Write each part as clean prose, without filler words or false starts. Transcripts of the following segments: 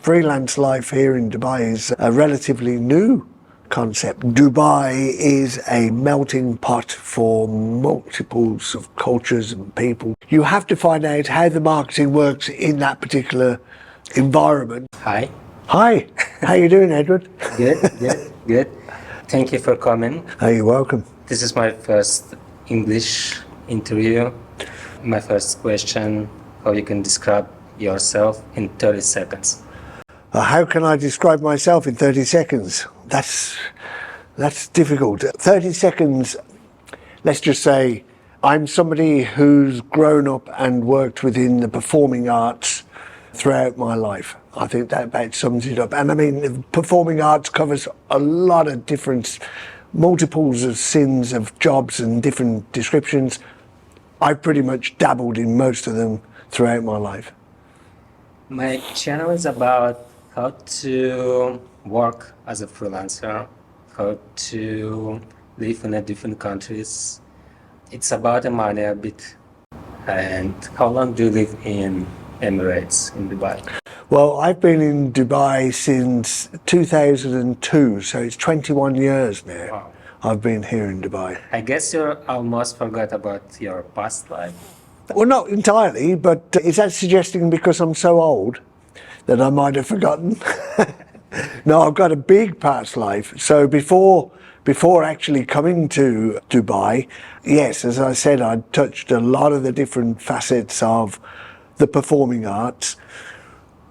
freelance life here in Dubai is a relatively new concept. Dubai is a melting pot for multiples of cultures and people. You have to find out how the marketing works in that particular environment. Hi. Hi, how you doing, Edward? Good. Thank you for coming. Oh, you're welcome. This is my first English interview. My first question, how you can describe yourself in 30 seconds? How can I describe myself in 30 seconds? That's difficult. 30 seconds, let's just say I'm somebody who's grown up and worked within the performing arts throughout my life. I think that about sums it up. And I mean, performing arts covers a lot of different multiples of sins of jobs and different descriptions. I've pretty much dabbled in most of them throughout my life. My channel is about how to work as a freelancer, how to live in different countries. It's about the money a bit. And how long do you live in Emirates, in Dubai? Well, I've been in Dubai since 2002, so it's 21 years now. Wow. I've been here in Dubai. I guess you almost forgot about your past life. Well, not entirely, but is that suggesting because I'm so old that I might have forgotten? No, I've got a big past life. So before actually coming to Dubai, yes, as I said, I'd touched a lot of the different facets of the performing arts.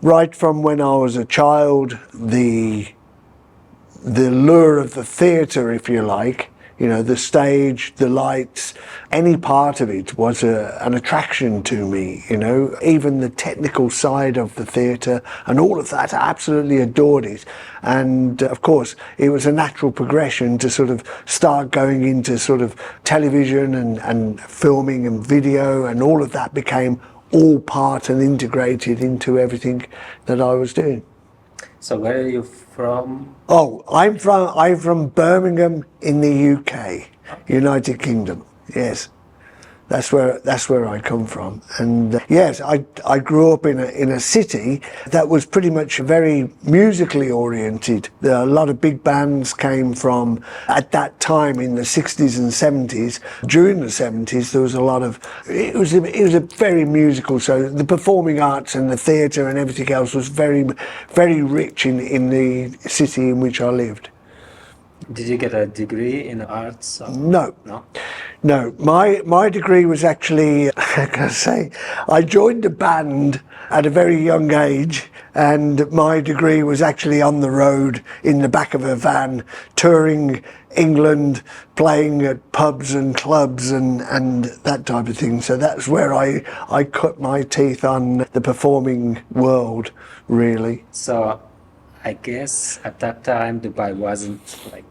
Right from when I was a child, the lure of the theatre, if you like, you know, the stage, the lights, any part of it was an attraction to me, you know, even the technical side of the theatre and all of that, I absolutely adored it. And of course, it was a natural progression to sort of start going into sort of television and filming and video, and all of that became all part and integrated into everything that I was doing. So where are you from? Oh, I'm from Birmingham in the UK, United Kingdom. Yes, that's where I come from. And yes, I grew up in a city that was pretty much very musically oriented. A lot of big bands came from at that time in the 60s and 70s. During the 70s, there was a lot of it was a very musical. So the performing arts and the theatre and everything else was very rich in the city in which I lived. Did you get a degree in arts? No. No? My degree was actually, I can say, I joined a band at a very young age, and my degree was actually on the road in the back of a van, touring England, playing at pubs and clubs and that type of thing. So that's where I cut my teeth on the performing world, really. So I guess at that time Dubai wasn't like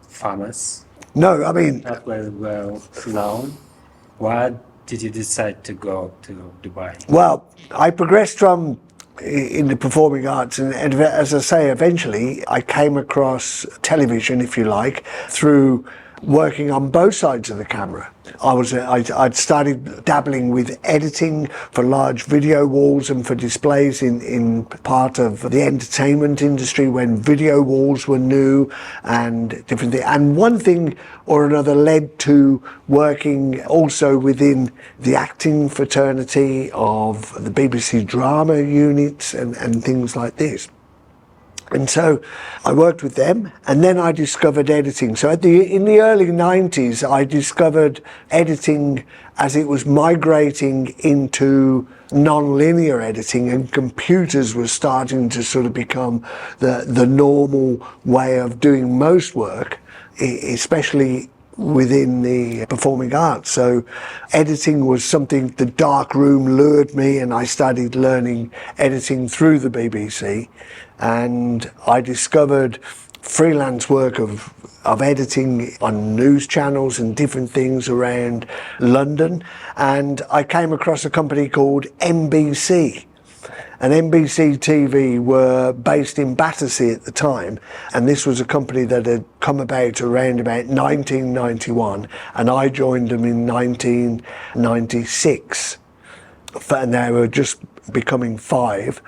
famous. No, I mean, Not very well known. Why did you decide to go to Dubai? well, I progressed from in the performing arts, and as I say, eventually I came across television, if you like, through working on both sides of the camera. I'd started dabbling with editing for large video walls and for displays in part of the entertainment industry when video walls were new and different things. And one thing or another led to working also within the acting fraternity of the BBC drama units and things like this. And so I worked with them, and then I discovered editing. So in the early 90s, I discovered editing as it was migrating into non-linear editing, and computers were starting to sort of become the normal way of doing most work, especially within the performing arts. So editing was something, the dark room lured me, and I started learning editing through the BBC. And I discovered freelance work of editing on news channels and different things around London. And I came across a company called NBC. And NBC TV were based in Battersea at the time, and this was a company that had come about around about 1991, and I joined them in 1996. And they were just becoming 5.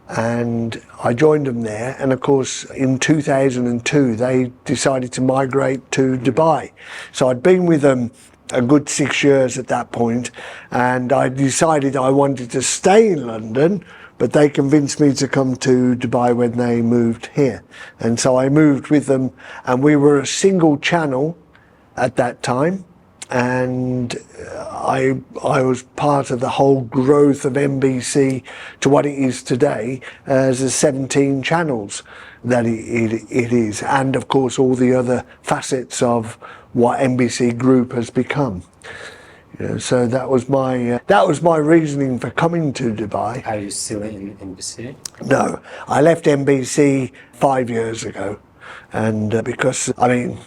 and I joined them there. And of course, in 2002, they decided to migrate to Dubai. So I'd been with them a good 6 years at that point, and I decided I wanted to stay in London, but they convinced me to come to Dubai when they moved here. And so I moved with them, and we were a single channel at that time. And I was part of the whole growth of NBC to what it is today as the 17 channels that it is, and of course all the other facets of what NBC Group has become. You know, so that was my reasoning for coming to Dubai. Are you still in NBC? No, I left NBC 5 years ago, and because I mean.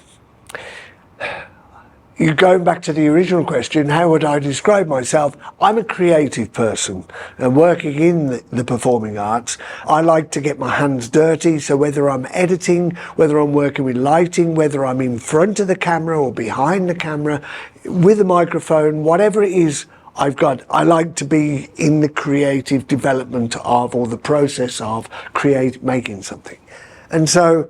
You going back to the original question, how would I describe myself? I'm a creative person, and working in the performing arts, I like to get my hands dirty. So whether I'm editing, whether I'm working with lighting, whether I'm in front of the camera or behind the camera, with a microphone, whatever it is I like to be in the creative development of, or the process of making something. And so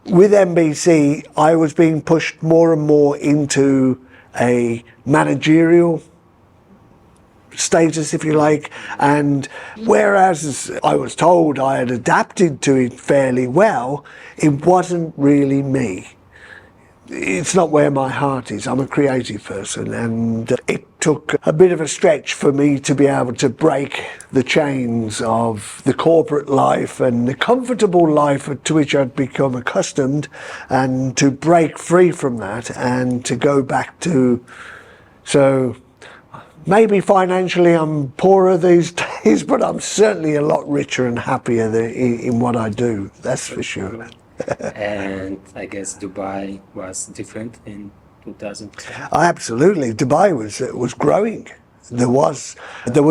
with NBC, I was being pushed more and more into a managerial status, if you like, and whereas I was told I had adapted to it fairly well, it wasn't really me. It's not where my heart is. I'm a creative person, and it took a bit of a stretch for me to be able to break the chains of the corporate life and the comfortable life to which I'd become accustomed, and to break free from that and to go back to, so maybe financially I'm poorer these days, but I'm certainly a lot richer and happier in what I do, that's for sure. And I guess Dubai was different in 2010. Absolutely, Dubai was growing. There was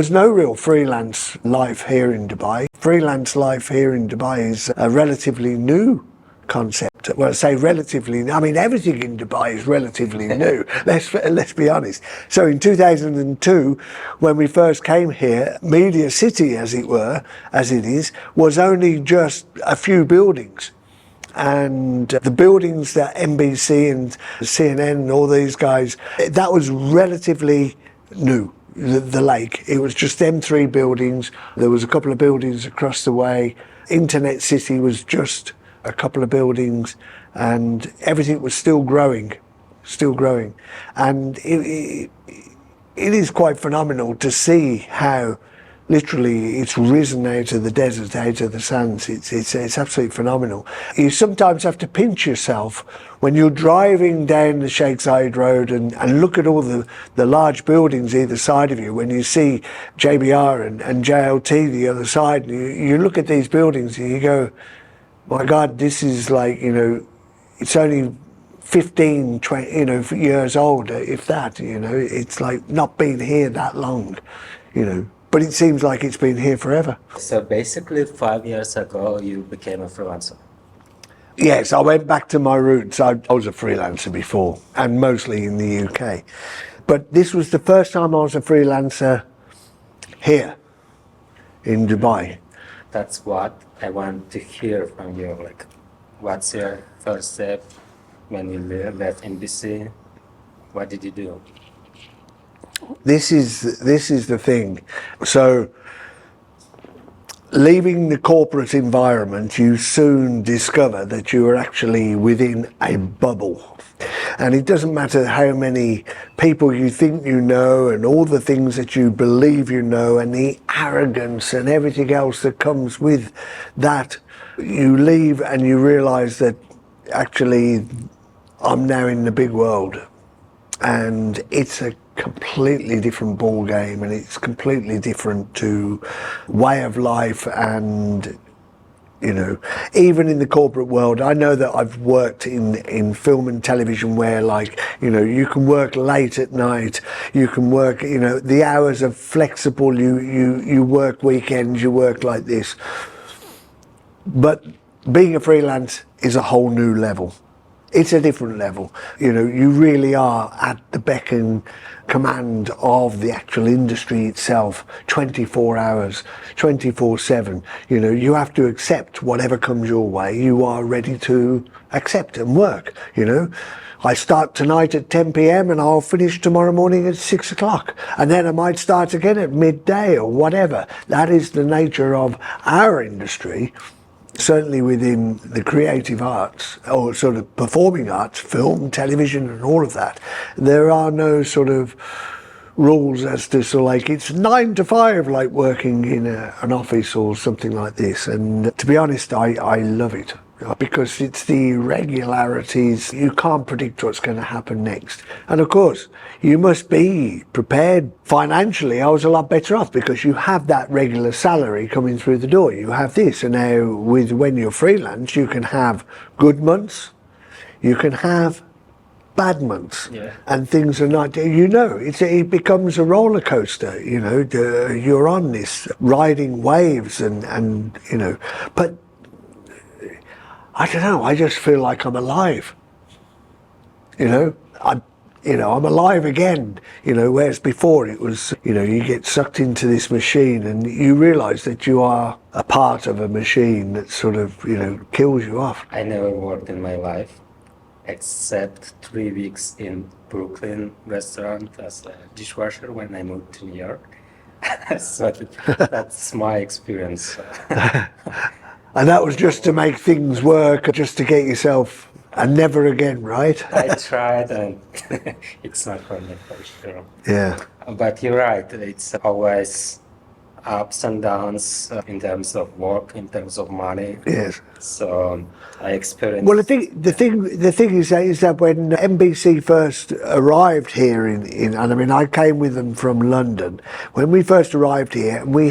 no real freelance life here in Dubai. Freelance life here in Dubai is a relatively new concept. Well, I say relatively. I mean, everything in Dubai is relatively new. Let's be honest. So in 2002, when we first came here, Media City, as it were, as it is, was only just a few buildings. And the buildings that NBC and CNN and all these guys, that was relatively new, the lake. It was just them three buildings. There was a couple of buildings across the way. Internet City was just a couple of buildings, and everything was still growing. And it is quite phenomenal to see how literally it's risen out of the desert, out of the sands. It's absolutely phenomenal. You sometimes have to pinch yourself when you're driving down the Sheikh Zayed Road and look at all the large buildings either side of you. When you see JBR and JLT the other side, and you look at these buildings and you go, my God, this is like, you know, it's only 15, 20, you know, years old, if that, you know. It's like not been here that long, you know. But it seems like it's been here forever. So basically 5 years ago, you became a freelancer. Yes, I went back to my roots. I was a freelancer before, and mostly in the UK. But this was the first time I was a freelancer here in Dubai. That's what I want to hear from you. Like, what's your first step when you left NBC? What did you do? This is the thing. So leaving the corporate environment, you soon discover that you are actually within a bubble. And it doesn't matter how many people you think you know and all the things that you believe you know and the arrogance and everything else that comes with that. You leave and you realize that actually I'm now in the big world, and it's a completely different ball game, and it's completely different to way of life. And you know, even in the corporate world, I know that I've worked in film and television where, like, you know, you can work late at night, you can work, you know, the hours are flexible, you work weekends, you work like this. But being a freelance is a whole new level. It's a different level. You know, you really are at the beck and command of the actual industry itself, 24 hours, 24/7. You know, you have to accept whatever comes your way. You are ready to accept and work, you know. I start tonight at 10 p.m. and I'll finish tomorrow morning at 6 o'clock. And then I might start again at midday or whatever. That is the nature of our industry. Certainly within the creative arts, or sort of performing arts, film, television and all of that, there are no sort of rules as to sort of like it's 9 to 5 like working in an office or something like this. And to be honest, I love it. Because it's the irregularities, you can't predict what's going to happen next. And of course, you must be prepared financially. I was a lot better off because you have that regular salary coming through the door. You have this, and now when you're freelance, you can have good months, you can have bad months, and things are not, you know, it becomes a roller coaster, you know, you're on this riding waves and you know, but I don't know, I just feel like I'm alive, you know, I'm alive again, you know, whereas before it was, you know, you get sucked into this machine and you realise that you are a part of a machine that sort of, you know, kills you off. I never worked in my life except 3 weeks in Brooklyn restaurant as a dishwasher when I moved to New York. So that's my experience. And that was just to make things work, just to get yourself, and never again, right? I tried and it's not for me for sure. Yeah. But you're right, it's always ups and downs in terms of work, in terms of money. Yes. So I experienced. Well, the thing is that when NBC first arrived here and I mean, I came with them from London. When we first arrived here, we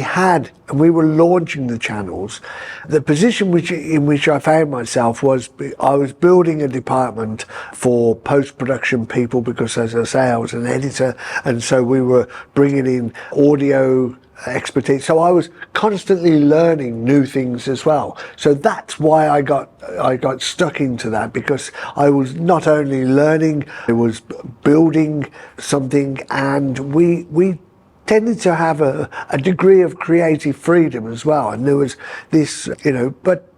were launching the channels. The position in which I found myself was I was building a department for post-production people because, as I say, I was an editor, and so we were bringing in audio expertise. So I was constantly learning new things as well. So that's why I got stuck into that, because I was not only learning, I was building something, and we tended to have a degree of creative freedom as well. And there was this, you know, but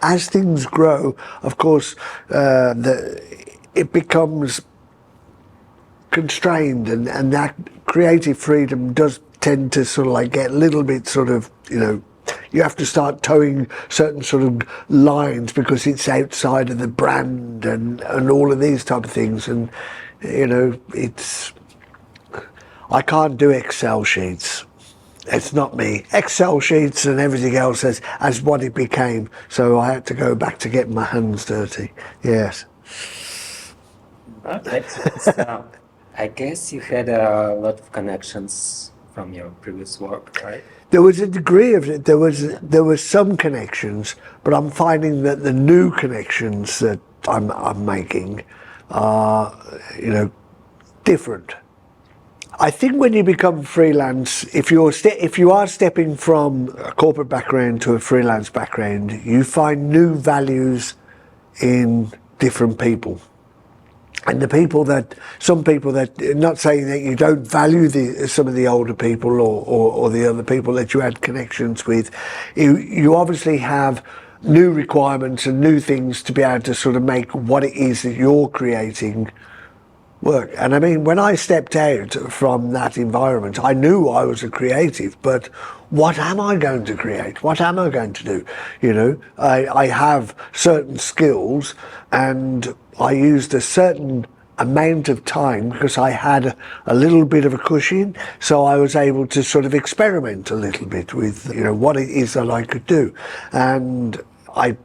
as things grow, of course, it becomes constrained, and that creative freedom does tend to sort of like get a little bit sort of, you know, you have to start towing certain sort of lines because it's outside of the brand and all of these type of things. And, you know, I can't do Excel sheets. It's not me. Excel sheets and everything else as what it became. So I had to go back to getting my hands dirty. Yes. Okay. So I guess you had a lot of connections from your previous work, right? There was a degree of it. There was some connections, but I'm finding that the new connections that I'm making are, you know, different. I think when you become freelance, if you are stepping from a corporate background to a freelance background, you find new values in different people. And some people that, not saying that you don't value some of the older people or the other people that you had connections with, you obviously have new requirements and new things to be able to sort of make what it is that you're creating work. And I mean, when I stepped out from that environment, I knew I was a creative, but what am I going to create? What am I going to do? You know, I have certain skills, and I used a certain amount of time because I had a little bit of a cushion, so I was able to sort of experiment a little bit with, you know, what it is that I could do. And I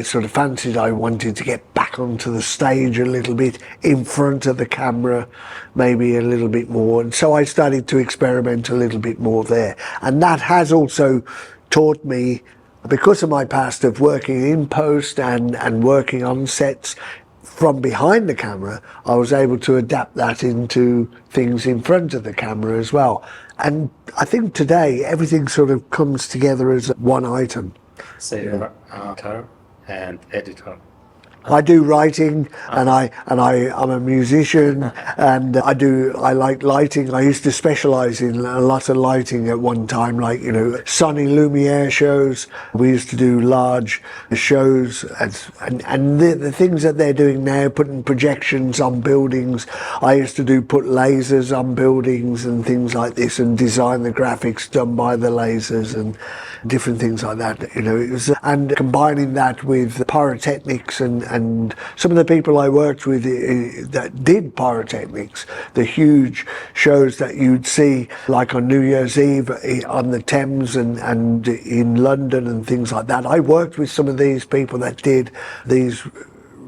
sort of fancied I wanted to get back onto the stage a little bit, in front of the camera, maybe a little bit more. And so I started to experiment a little bit more there. And that has also taught me, because of my past of working in post and working on sets from behind the camera, I was able to adapt that into things in front of the camera as well. And I think today everything sort of comes together as one item. So you're an author and editor. I do writing, and I'm a musician, and I like lighting. I used to specialize in a lot of lighting at one time, like, you know, Sunny Lumiere shows. We used to do large shows, and the things that they're doing now, putting projections on buildings. I used to put lasers on buildings and things like this, and design the graphics done by the lasers and different things like that. You know, it was, and combining that with pyrotechnics and some of the people I worked with that did pyrotechnics, the huge shows that you'd see like on New Year's Eve on the Thames and in London and things like that. I worked with some of these people that did these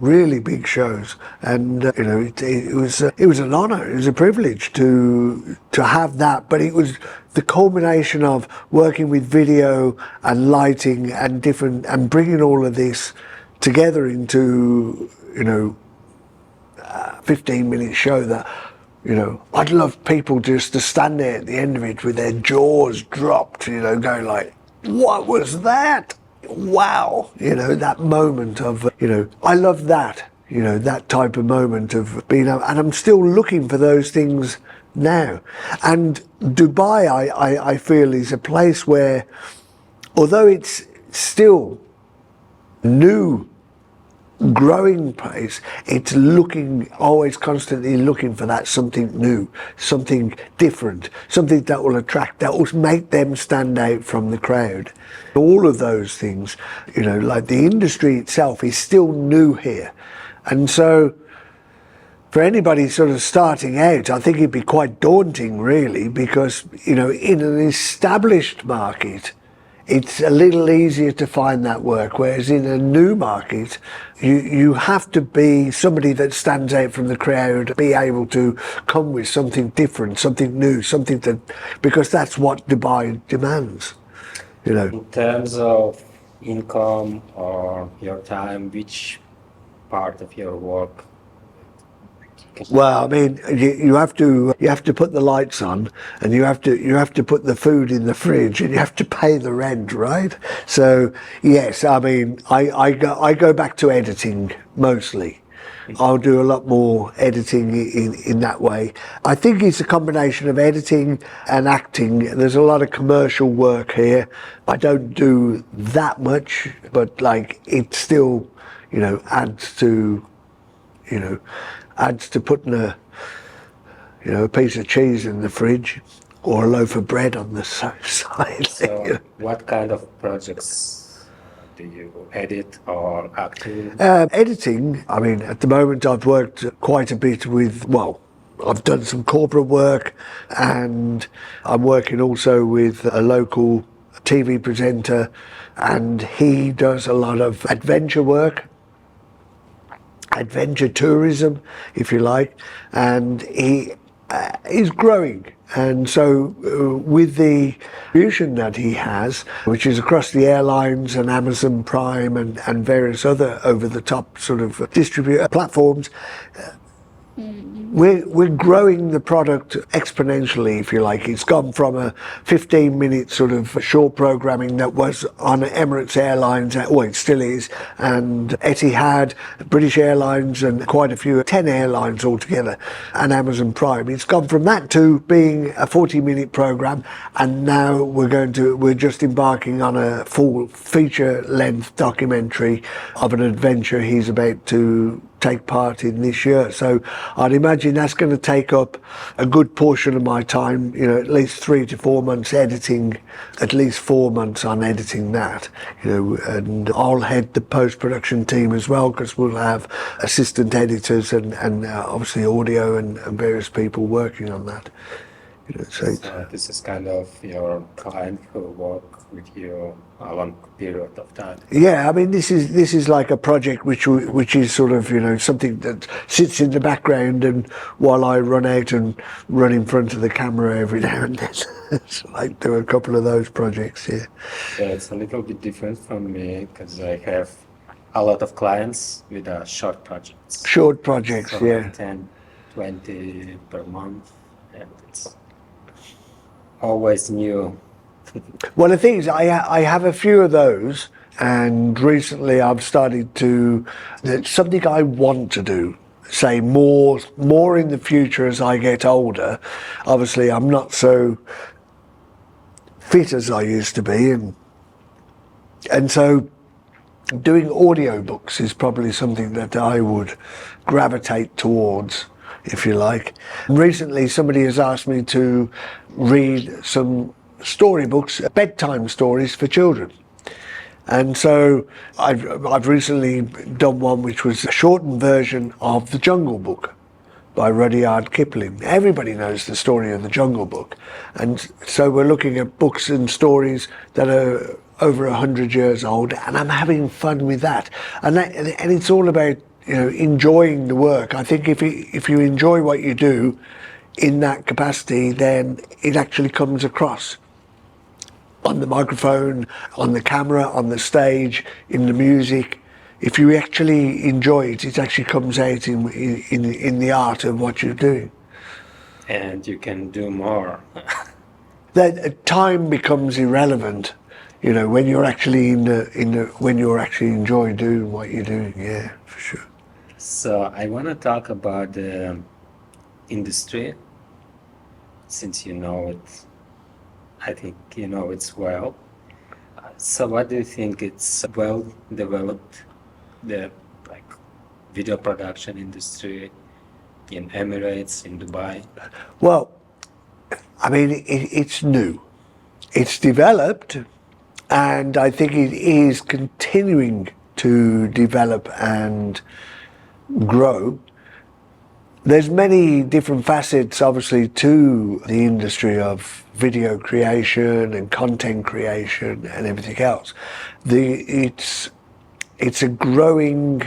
really big shows, and you know, it was an honour, it was a privilege to have that. But it was the culmination of working with video and lighting and different, and bringing all of this together into, you know, a 15-minute show that, you know, I'd love people just to stand there at the end of it with their jaws dropped, you know, going like, what was that? Wow, you know, that moment of, you know, I love that, you know, that type of moment of being able, and I'm still looking for those things now. And Dubai, I feel, is a place where, although it's still new, growing place, it's looking, always constantly looking for that something new, something different, something that will attract, that will make them stand out from the crowd. All of those things, you know, like the industry itself is still new here. And so for anybody sort of starting out, I think it'd be quite daunting, really, because, you know, in an established market, it's a little easier to find that work, whereas in a new market, you have to be somebody that stands out from the crowd, be able to come with something different, something new, something that, because that's what Dubai demands, you know. In terms of income or your time, which part of your work? Well, I mean, you have to put the lights on, and you have to put the food in the fridge, and you have to pay the rent, right? So yes, I mean, I go back to editing mostly. I'll do a lot more editing in that way. I think it's a combination of editing and acting. There's a lot of commercial work here. I don't do that much, but like, it still, you know, adds to putting a piece of cheese in the fridge or a loaf of bread on the side. So what kind of projects do you edit or act in? Editing, I mean, at the moment I've worked quite a bit with, well, I've done some corporate work, and I'm working also with a local TV presenter, and he does a lot of adventure work, adventure tourism, if you like, and he is growing. And so with the distribution that he has, which is across the airlines and Amazon Prime and various other over-the-top sort of distributor platforms, we're growing the product exponentially, if you like. It's gone from a 15-minute sort of short programming that was on Emirates Airlines, well, it still is, and Etihad, British Airlines, and quite a few, 10 airlines altogether, and Amazon Prime. It's gone from that to being a 40-minute program, and now we're just embarking on a full feature-length documentary of an adventure he's about to take part in this year. So I'd imagine that's going to take up a good portion of my time, you know, at least 3 to 4 months editing, at least 4 months on editing that, you know, and I'll head the post-production team as well, because we'll have assistant editors and obviously audio and various people working on that. You know, so this is kind of your client who work with you a long period of time. Yeah, I mean, this is like a project which is sort of, you know, something that sits in the background, and while I run out and run in front of the camera every now and then, so I do a couple of those projects. Yeah. Yeah, it's a little bit different from me, because I have a lot of clients with short projects. Short projects, so yeah. 10, 20 per month, and it's always new. Well, the thing is, I have a few of those, And recently I've started to, it's something I want to do, say more in the future as I get older. Obviously I'm not so fit as I used to be, and so doing audiobooks is probably something that I would gravitate towards, if you like. And recently somebody has asked me to read some storybooks, bedtime stories for children. And so I've recently done one which was a shortened version of The Jungle Book by Rudyard Kipling. Everybody knows the story of The Jungle Book. And so we're looking at books and stories that are over 100 years old, and I'm having fun with that. And it's all about, you know, enjoying the work. I think if you enjoy what you do in that capacity, then it actually comes across on the microphone, on the camera, on the stage, in the music. If you actually enjoy it, it actually comes out in the art of what you're doing. And you can do more. That time becomes irrelevant, you know, when you're actually when you're actually enjoy doing what you're doing. Yeah, for sure. So I want to talk about the industry, since you know it. I think you know it's well. So what do you think it's well developed, the like video production industry in Emirates, in Dubai? Well, I mean, it's new. It's developed, and I think it is continuing to develop and grow. There's many different facets, obviously, to the industry of video creation and content creation and everything else. It's a growing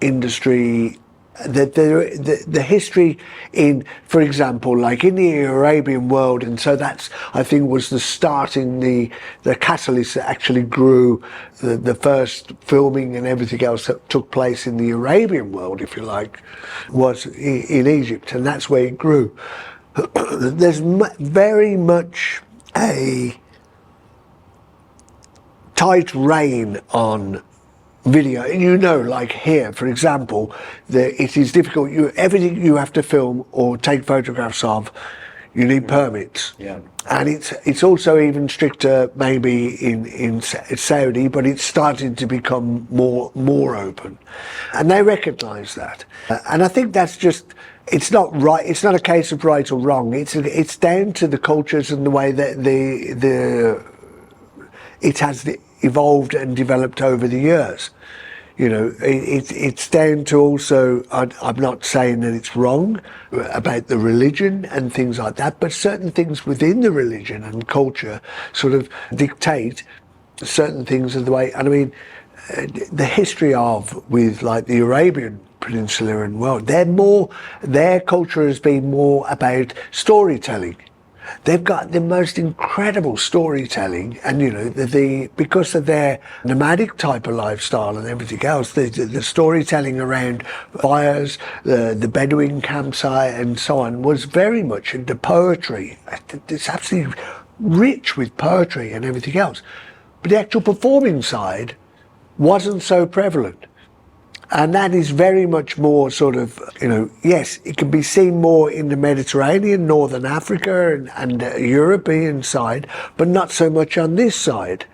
industry. The history in, for example, like in the Arabian world, and so that's, I think, was the starting, the catalyst that actually grew the first filming and everything else that took place in the Arabian world, if you like, was in Egypt, and that's where it grew. There's very much a tight rein on video, and you know, like here, for example, it is difficult. Everything you have to film or take photographs of, you need permits. Yeah. And it's also even stricter maybe in Saudi, but it's starting to become more open, and they recognise that. And I think that's just, it's not right. It's not a case of right or wrong. It's down to the cultures and the way that it has evolved and developed over the years. You know, it's down to also, I'm not saying that it's wrong about the religion and things like that, but certain things within the religion and culture sort of dictate certain things of the way. And I mean, the history with like the Arabian Peninsula and world, their culture has been more about storytelling. They've got the most incredible storytelling, and you know, because of their nomadic type of lifestyle and everything else, the storytelling around fires, the Bedouin campsite and so on was very much into poetry. It's absolutely rich with poetry and everything else. But the actual performing side wasn't so prevalent. And that is very much more sort of, you know, yes, it can be seen more in the Mediterranean, Northern Africa and the European side, but not so much on this side.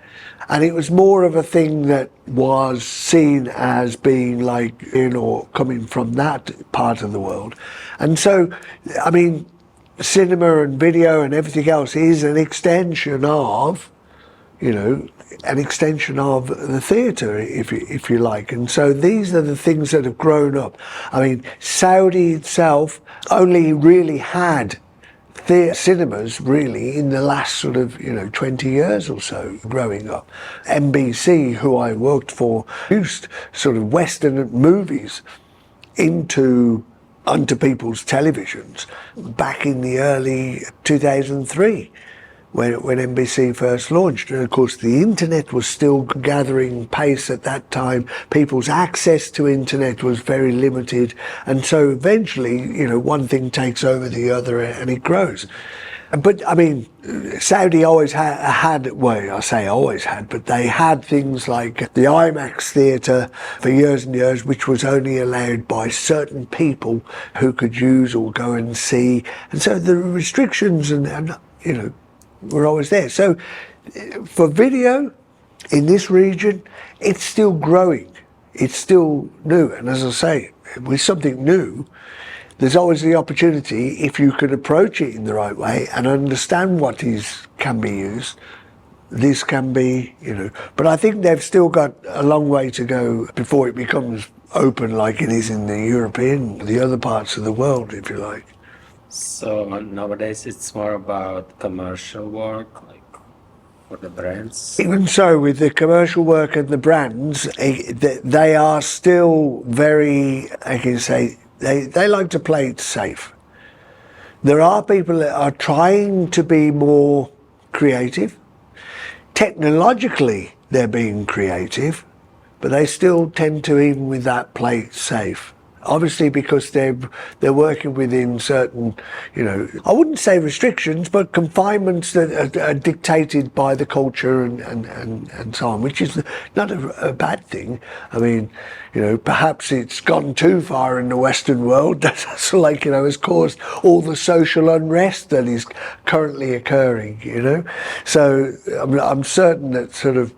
And it was more of a thing that was seen as being like, you know, coming from that part of the world. And so, I mean, cinema and video and everything else is an extension of, you know, an extension of the theatre, if you like. And so these are the things that have grown up. I mean, Saudi itself only really had cinemas really in the last sort of, you know, 20 years or so growing up. NBC, who I worked for, produced sort of Western movies onto people's televisions back in the early 2003. When NBC first launched. And of course the internet was still gathering pace at that time. People's access to internet was very limited. And so eventually, you know, one thing takes over the other and it grows. But I mean, Saudi always had, well, I say always had, but they had things like the IMAX theatre for years and years, which was only allowed by certain people who could use or go and see. And so the restrictions and you know, were always there. So for video in this region, it's still growing. It's still new. And as I say, with something new, there's always the opportunity, if you can approach it in the right way and understand what can be used, this can be, you know. But I think they've still got a long way to go before it becomes open like it is in the European, the other parts of the world, if you like. So nowadays it's more about commercial work, like for the brands. Even so, with the commercial work and the brands, they are still very, I can say, they like to play it safe. There are people that are trying to be more creative. Technologically, they're being creative, but they still tend to, even with that, play it safe. Obviously, because they're working within certain, you know, I wouldn't say restrictions, but confinements that are dictated by the culture and so on, which is not a bad thing. I mean, you know, perhaps it's gone too far in the Western world. That's like, you know, has caused all the social unrest that is currently occurring, you know. So I'm certain that sort of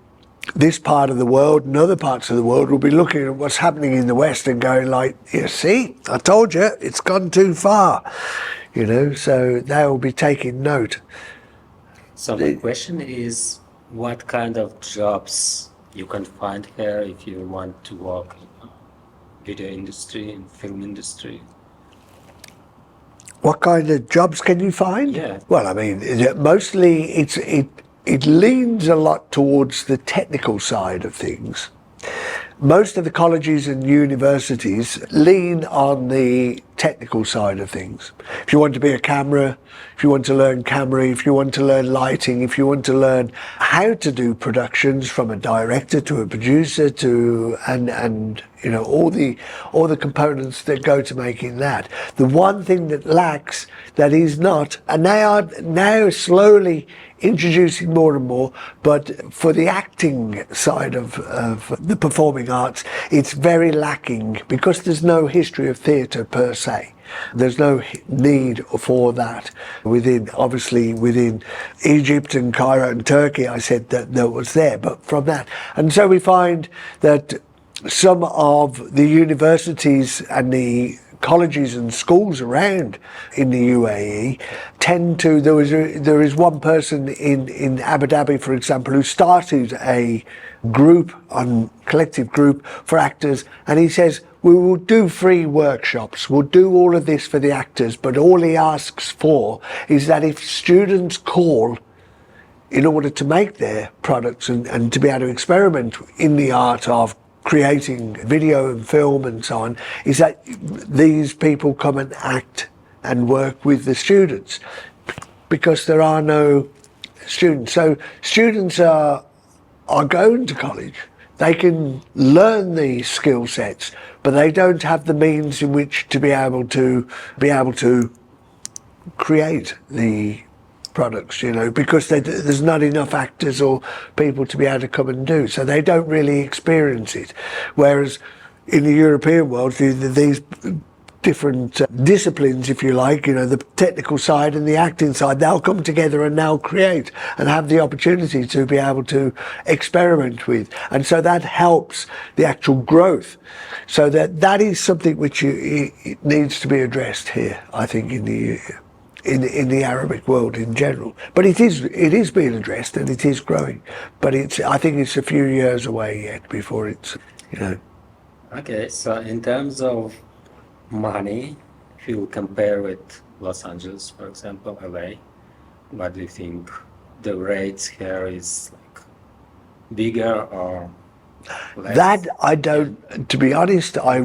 this part of the world and other parts of the world will be looking at what's happening in the West and going like, you see, I told you, it's gone too far, you know, so they will be taking note. So the question is, what kind of jobs you can find here if you want to work in video industry and film industry? What kind of jobs can you find? Yeah. Well, I mean, mostly it leans a lot towards the technical side of things. Most of the colleges and universities lean on the technical side of things. If you want to be a camera, if you want to learn camera, if you want to learn lighting, if you want to learn how to do productions from a director to a producer to and you know all the components that go to making that. The one thing that lacks, that is not, and they are now slowly introducing more and more, but for the acting side of the performing arts, it's very lacking because there's no history of theatre per se. There's no need for that obviously within Egypt and Cairo and Turkey. I said that was there, but from that. And so we find that some of the universities and the colleges and schools around in the UAE tend to, there is one person in Abu Dhabi, for example, who started a collective group for actors, and he says, we will do free workshops, we'll do all of this for the actors, but all he asks for is that if students call in order to make their products and to be able to experiment in the art of creating video and film and so on, is that these people come and act and work with the students because there are no students. So students are going to college. They can learn these skill sets, but they don't have the means in which to be able to create the products, you know, because there's not enough actors or people to be able to come and do. So they don't really experience it. Whereas in the European world, these different disciplines, if you like, you know, the technical side and the acting side, they'll come together and they'll create and have the opportunity to be able to experiment with. And so that helps the actual growth. So that is something which it needs to be addressed here, I think, in the Arabic world in general. But it is being addressed and it is growing. But I think it's a few years away yet before it's, you know. Okay, so in terms of money, if you compare with Los Angeles, for example, LA, what do you think the rates here is like bigger or less? That I don't, to be honest, I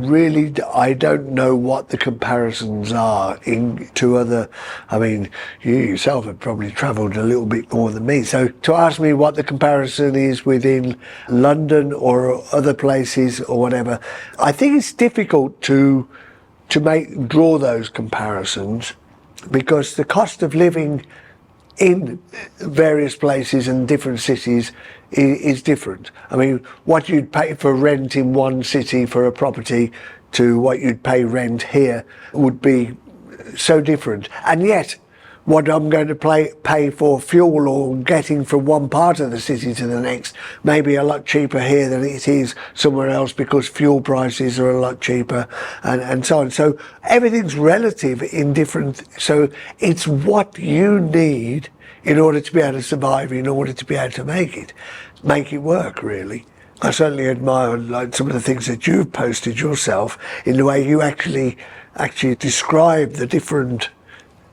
don't know what the comparisons are to other. I mean, you yourself have probably travelled a little bit more than me. So to ask me what the comparison is within London or other places or whatever, I think it's difficult to draw those comparisons because the cost of living in various places and different cities is different. I mean, what you'd pay for rent in one city for a property to what you'd pay rent here would be so different. And yet, what I'm going to pay for fuel or getting from one part of the city to the next may be a lot cheaper here than it is somewhere else because fuel prices are a lot cheaper and so on. So everything's relative in different, so it's what you need in order to be able to survive, in order to be able to make it work, really. I certainly admire like some of the things that you've posted yourself in the way you actually describe the different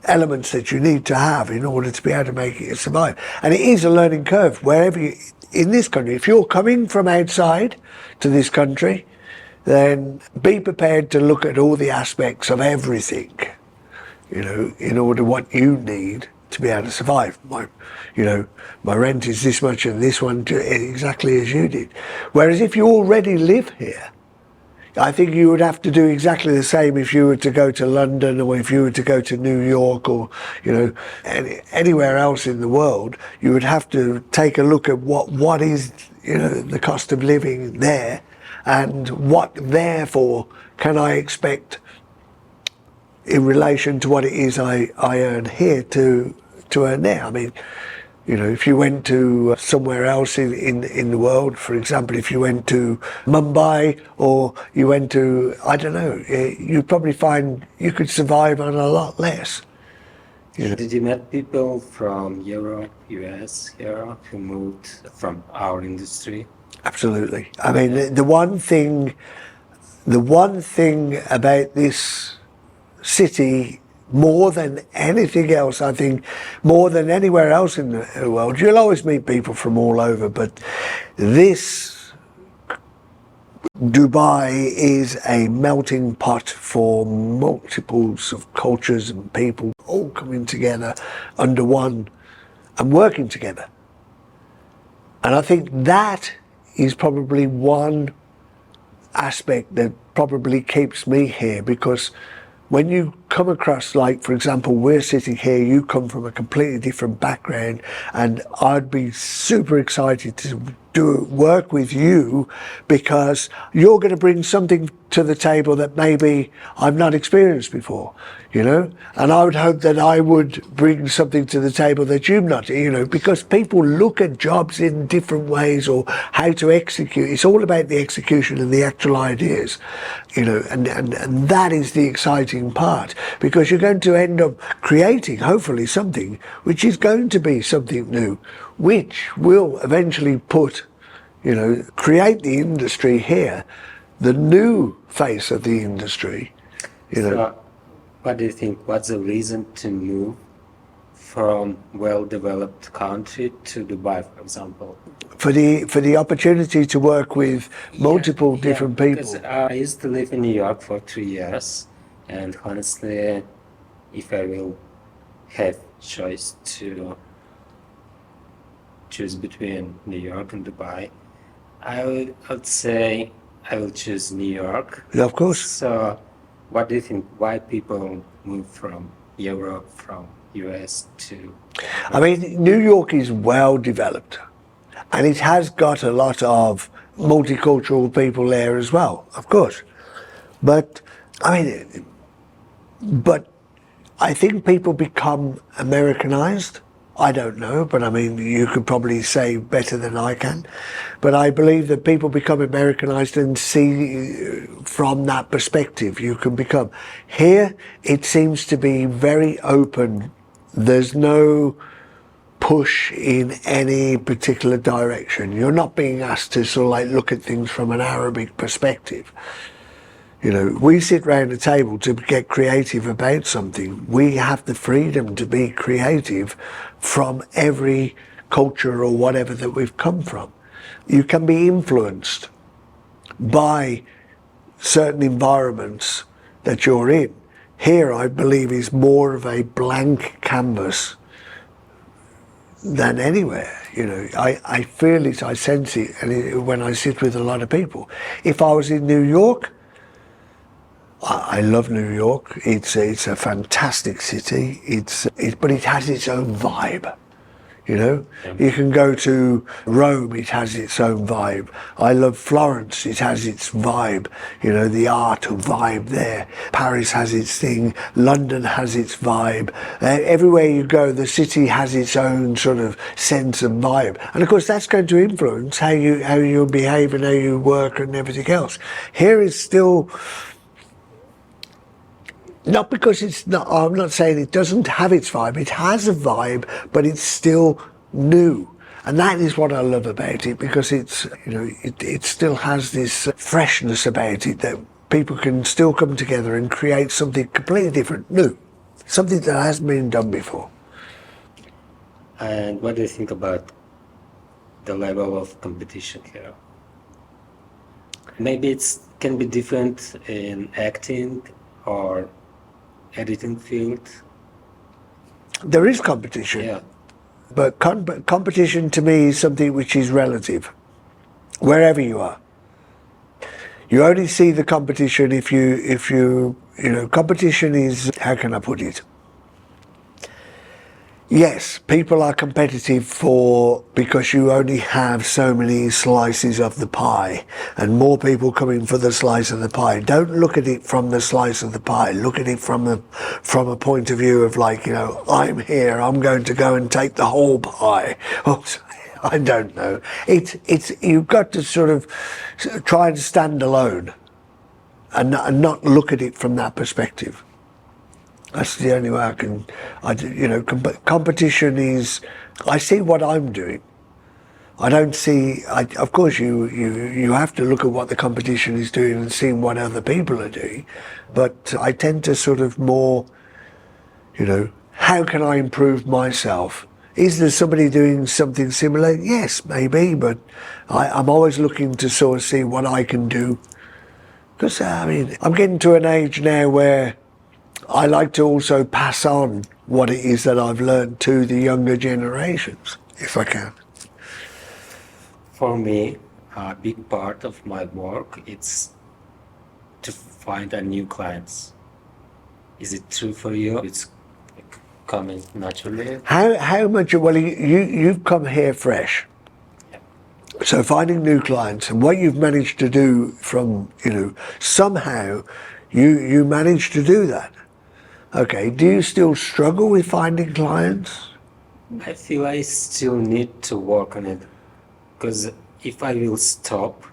elements that you need to have in order to be able to make it survive. And it is a learning curve wherever you, in this country, if you're coming from outside to this country, then be prepared to look at all the aspects of everything, you know, in order what you need to be able to survive. My rent is this much and this one exactly as you did. Whereas if you already live here, I think you would have to do exactly the same if you were to go to London or if you were to go to New York or, you know, anywhere else in the world. You would have to take a look at what is, you know, the cost of living there and what therefore can I expect in relation to what it is I earn here to earn there. I mean, you know, if you went to somewhere else in the world, for example, if you went to Mumbai or you went to, I don't know, you'd probably find you could survive on a lot less. You know? Did you meet people from Europe, US here who moved from our industry? Absolutely. I mean, the one thing about this city, more than anything else, I think, more than anywhere else in the world, you'll always meet people from all over, but this Dubai is a melting pot for multiples of cultures and people all coming together under one and working together. And I think that is probably one aspect that probably keeps me here, because when you come across, like, for example, we're sitting here, you come from a completely different background, and I'd be super excited to work with you because you're going to bring something to the table that maybe I've not experienced before, you know? And I would hope that I would bring something to the table that you've not, you know, because people look at jobs in different ways or how to execute. It's all about the execution and the actual ideas, you know, and that is the exciting part, because you're going to end up creating, hopefully, something which is going to be something new, which will eventually put, you know, create the industry here, the new face of the industry, you know. So, what do you think? What's the reason to move from well-developed country to Dubai, for example? For the opportunity to work with multiple different people. Because I used to live in New York for 3 years, and honestly, if I will have choice to choose between New York and Dubai, I would say I will choose New York. Yeah, of course. So, what do you think? Why people move from Europe, from US to? I mean, New York is well developed, and it has got a lot of multicultural people there as well, of course. But I think people become Americanized. I don't know, but I mean, you could probably say better than I can. But I believe that people become Americanized and see from that perspective you can become. Here, it seems to be very open. There's no push in any particular direction. You're not being asked to sort of like look at things from an Arabic perspective. You know, we sit round a table to get creative about something. We have the freedom to be creative from every culture or whatever that we've come from. You can be influenced by certain environments that you're in. Here, I believe, is more of a blank canvas than anywhere. You know, I feel it, I sense it, and when I sit with a lot of people. If I was in New York, I love New York. It's a fantastic city. But it has its own vibe. You know, you can go to Rome, it has its own vibe. I love Florence, it has its vibe. You know, the art of vibe there. Paris has its thing, London has its vibe. Everywhere you go, the city has its own sort of sense of vibe. And of course, that's going to influence how you behave and how you work and everything else. Here is still, not because it's not, I'm not saying it doesn't have its vibe, it has a vibe, but it's still new. And that is what I love about it, because it's, you know, it still has this freshness about it that people can still come together and create something completely different, new, something that hasn't been done before. And what do you think about the level of competition here? Maybe it can be different in acting or editing field. There is competition. Yeah. But competition to me is something which is relative, wherever you are. You only see the competition if you know, competition is, how can I put it? Yes, people are competitive because you only have so many slices of the pie, and more people coming for the slice of the pie. Don't look at it from the slice of the pie. Look at it from a point of view of, like, you know, I'm here, I'm going to go and take the whole pie. I don't know. It's you've got to sort of try and stand alone and not look at it from that perspective. That's the only way I can, you know, competition is, I see what I'm doing. I don't see, of course you have to look at what the competition is doing and seeing what other people are doing, but I tend to sort of more, you know, how can I improve myself? Is there somebody doing something similar? Yes, maybe, but I'm always looking to sort of see what I can do. Because, I mean, I'm getting to an age now where I like to also pass on what it is that I've learned to the younger generations, if I can. For me, a big part of my work is to find a new clients. Is it true for you? It's coming naturally. How much? Well, you've come here fresh. Yeah. So finding new clients and what you've managed to do from, you know, somehow you managed to do that. Okay, do you still struggle with finding clients? I feel I still need to work on it, because if I will stop,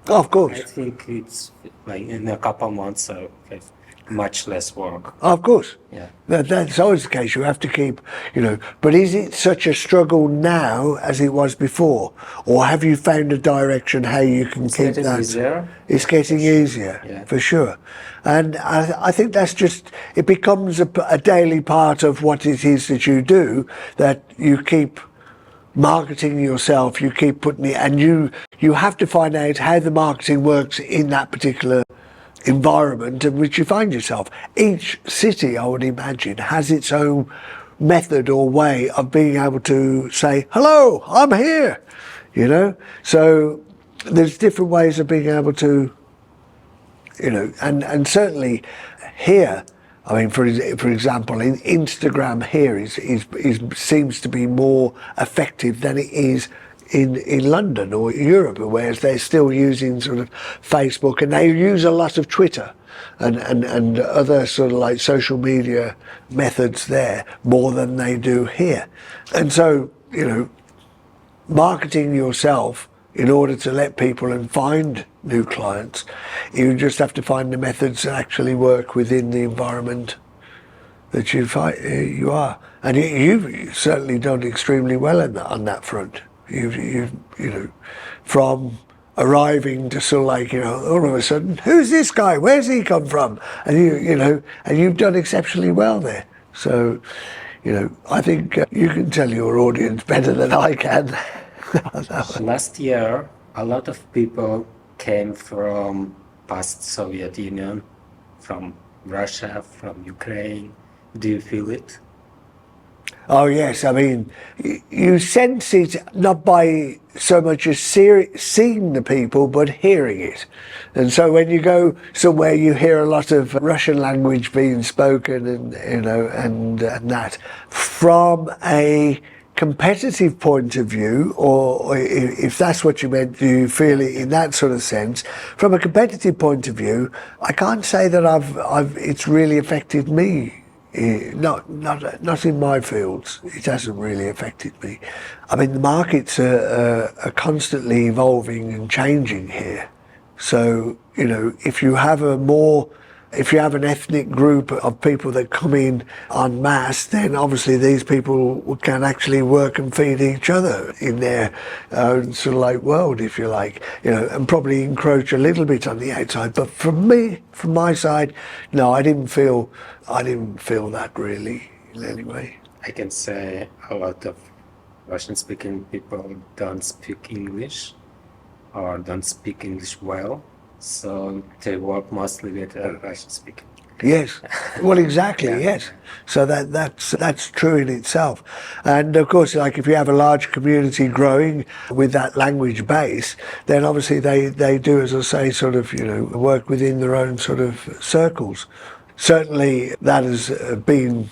Oh, of I course, think it's like in a couple months I have much less work. of course. Yeah. That's always the case. You have to keep, you know, but is it such a struggle now as it was before? Or have you found a direction how you can It's keep getting that? easier. It's getting easier, Yeah. for sure. And I think that's just, it becomes a daily part of what it is that you do, that you keep marketing yourself, you keep putting it, and you have to find out how the marketing works in that particular environment in which you find yourself. Each city, I would imagine, has its own method or way of being able to say, hello, I'm here, you know? So there's different ways of being able to, you know, and certainly here, I mean, for example, in Instagram here is seems to be more effective than it is in London or Europe, whereas they're still using sort of Facebook, and they use a lot of Twitter and other sort of like social media methods there more than they do here. And so, you know, marketing yourself in order to let people and find new clients, you just have to find the methods that actually work within the environment that you are. And you've certainly done extremely well on that front. You've you know, from arriving to sort of like, you know, all of a sudden, who's this guy? Where's he come from? And you know, and you've done exceptionally well there. So, you know, I think you can tell your audience better than I can. Last year, a lot of people came from past Soviet Union, from Russia, from Ukraine. Do you feel it? Oh yes, I mean, you sense it not by so much as seeing the people, but hearing it. And so when you go somewhere, you hear a lot of Russian language being spoken, and and that from a competitive point of view, or if that's what you meant, do you feel it in that sort of sense? From a competitive point of view, I can't say that it's really affected me. Not in my fields. It hasn't really affected me. I mean, the markets are constantly evolving and changing here. So, if you have if you have an ethnic group of people that come in en masse, then obviously these people can actually work and feed each other in their own sort of like world, if you like, and probably encroach a little bit on the outside. But from my side, no, I didn't feel that really in any way. I can say a lot of Russian-speaking people don't speak English or don't speak English well, so they work mostly with Russian-speaking. Yes, well, exactly. Yeah. Yes, so that's true in itself, and of course, like if you have a large community growing with that language base, then obviously they do, as I say, sort of work within their own sort of circles. Certainly, that has been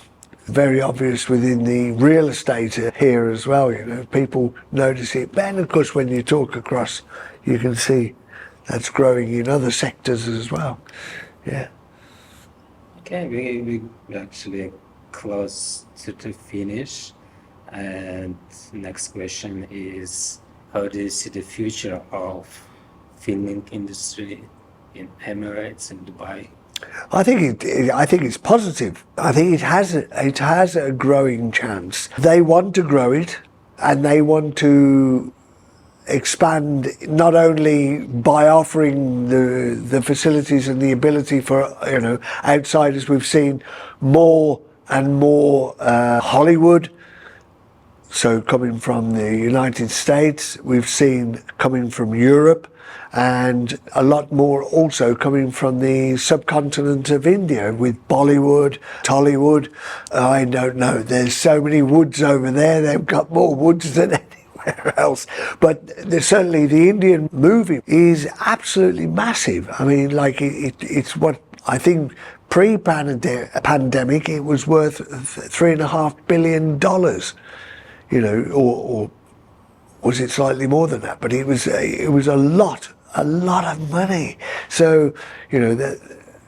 very obvious within the real estate here as well. People notice it, and of course, when you talk across, you can see that's growing in other sectors as well. Yeah. Okay, we actually close to finish, and next question is, how do you see the future of filming industry in Emirates and Dubai? I think it's positive. I think it has a growing chance. They want to grow it, and they want to expand not only by offering the facilities and the ability for outsiders. We've seen more and more Hollywood. So coming from the United States, we've seen coming from Europe, and a lot more also coming from the subcontinent of India with Bollywood, Tollywood. I don't know, there's so many woods over there, they've got more woods than anywhere else. But certainly the Indian movie is absolutely massive. I mean, like it's what I think pre-pandemic it was worth $3.5 billion. Or was it slightly more than that? But it was a lot of money. So,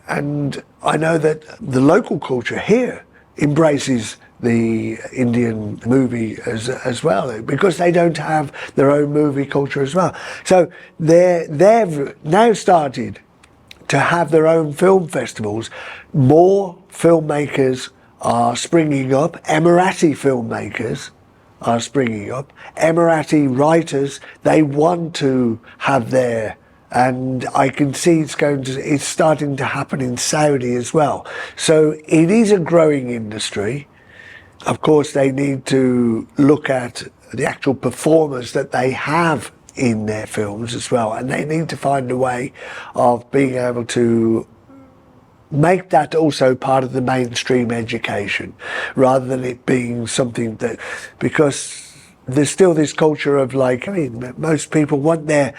and I know that the local culture here embraces the Indian movie as well, because they don't have their own movie culture as well. So they've now started to have their own film festivals. More filmmakers are springing up, Emirati filmmakers are springing up, Emirati writers, they want to have their, and I can see it's starting to happen in Saudi as well. So it is a growing industry. Of course, they need to look at the actual performers that they have in their films as well, and they need to find a way of being able to make that also part of the mainstream education, rather than it being something that, because there's still this culture of like, I mean, most people want their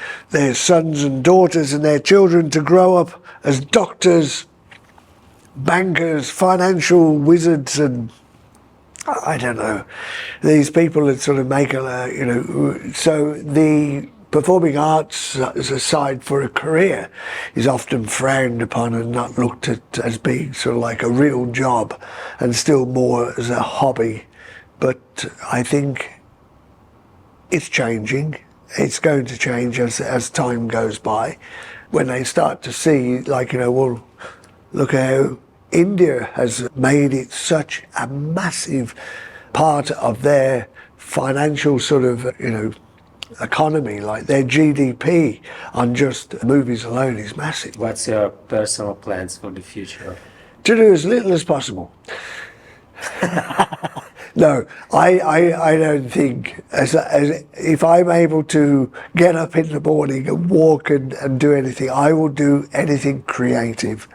sons and daughters and their children to grow up as doctors, bankers, financial wizards, and I don't know, these people that sort of make so the performing arts as a side for a career is often frowned upon and not looked at as being sort of like a real job, and still more as a hobby. But I think it's changing. It's going to change as time goes by. When they start to see, like, well, look how India has made it such a massive part of their financial sort of, economy, like their GDP on just movies alone is massive. What's your personal plans for the future? To do as little as possible. No, I don't think, as if I'm able to get up in the morning and walk and do anything, I will do anything creative.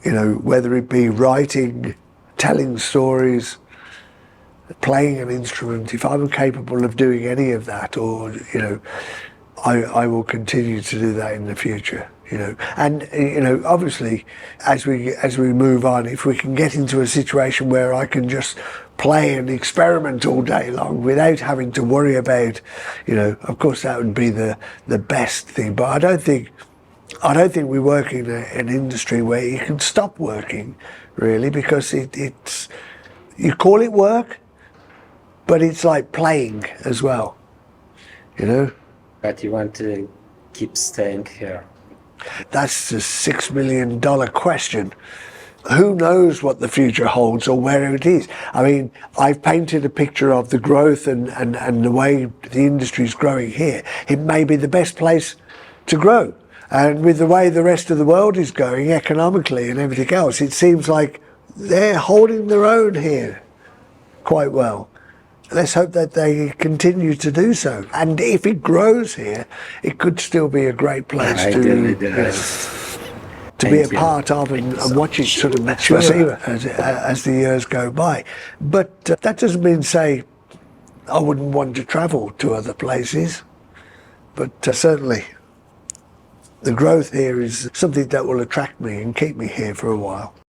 Whether it be writing, telling stories, playing an instrument, if I'm capable of doing any of that, or I will continue to do that in the future. And obviously, as we move on, if we can get into a situation where I can just play and experiment all day long without having to worry about, of course that would be the best thing. But I don't think we work in an industry where you can stop working, really, because it's you call it work, but it's like playing as well, But you want to keep staying here. That's the $6 million question. Who knows what the future holds or where it is? I mean, I've painted a picture of the growth and the way the industry is growing here. It may be the best place to grow. And with the way the rest of the world is going economically and everything else, it seems like they're holding their own here quite well. Let's hope that they continue to do so. And if it grows here, it could still be a great place to be a part of and watch it sort of mature as the years go by. But that doesn't mean say I wouldn't want to travel to other places. But certainly the growth here is something that will attract me and keep me here for a while.